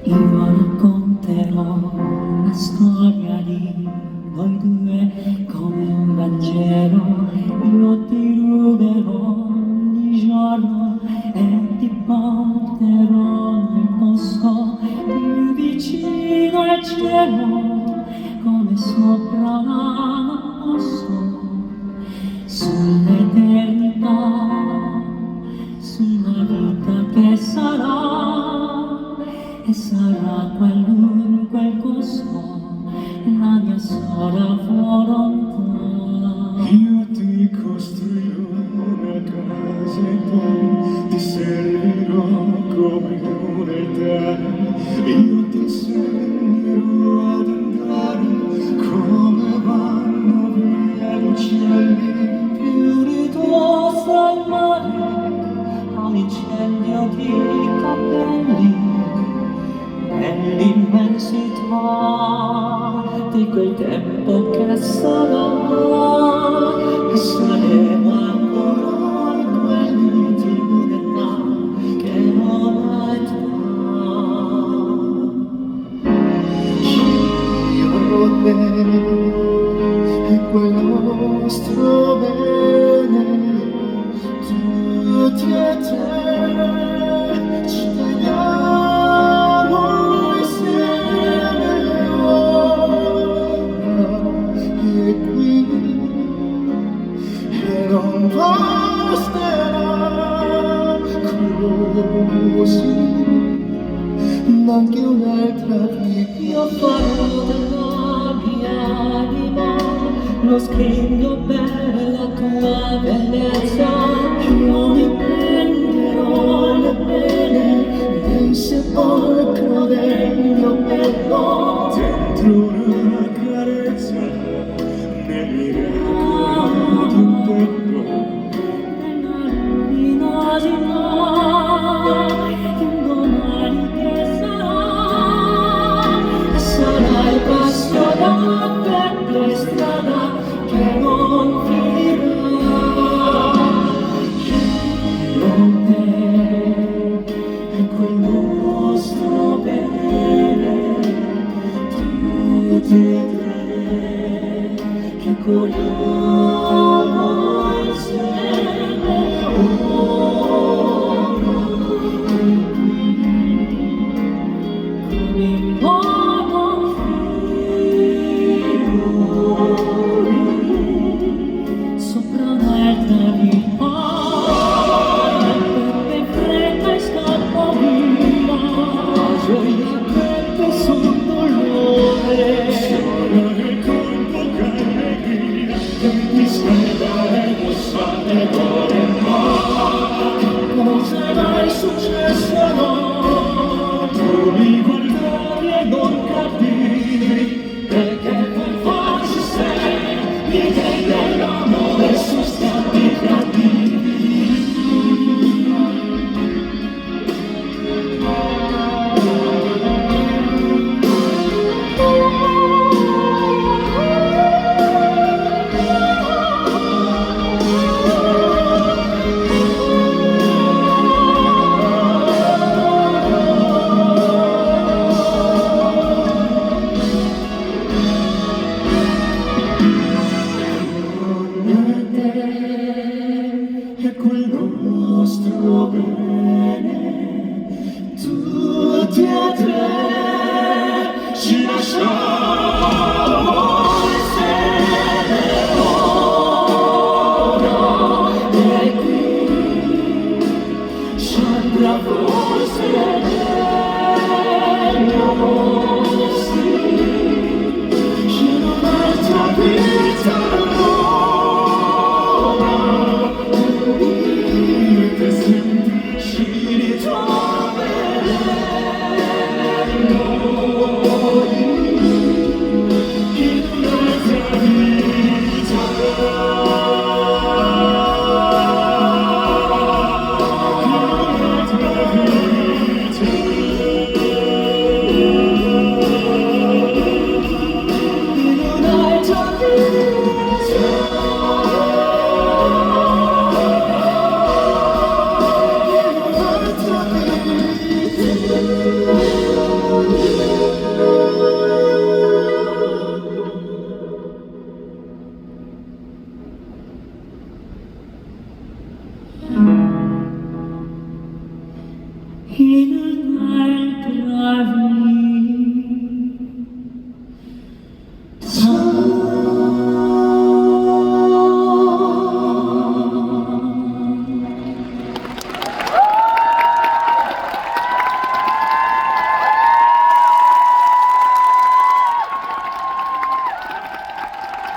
Io racconterò la storia di noi due come un Vangelo. Io ti ruberò ogni giorno e ti porterò nel posto più vicino al cielo, come sopra un posto, sull'eternità, sulla vita che sarà. E sarà qualunque cosa la mia sola volontà. Io ti costruirò una casa e poi ti servirò come un altare. Io ti insegnerò ad andare come vanno via gli uccelli. Più ridossa il mare all'incendio di capelli, nell'immensità di quel tempo che sarà, e saremo ancora quelli di un'età che non ha età. Io e te e quel nostro bene, tutti e te ci teniamo insieme ora e qui, e non basterà così, ma anche un'altra vita. Io farò della mia anima lo scrigno per la tua bellezza. Io mi prenderò le pene del sepolcro del mio petto, Dentro una carezza, nell'ireo di un tempo, nella luminosità di un domani che sarà. E sarà il passo da per strada che non finirà. Con te e quel nostro bene, tutti e tre che corriamo insieme ora e qui, come in modo fiori sopra un'altra vita. Peppe in fretta e scappo via, gioia peppe sul dolore. sono nel colpo che allegria, che ti scriveremo sante cuore ma. Cosa mai successo no? Tu mi guardavi e non capivi, Perché poi forse sei mi dai dell'amore su stati cattivi. E quel nostro bene,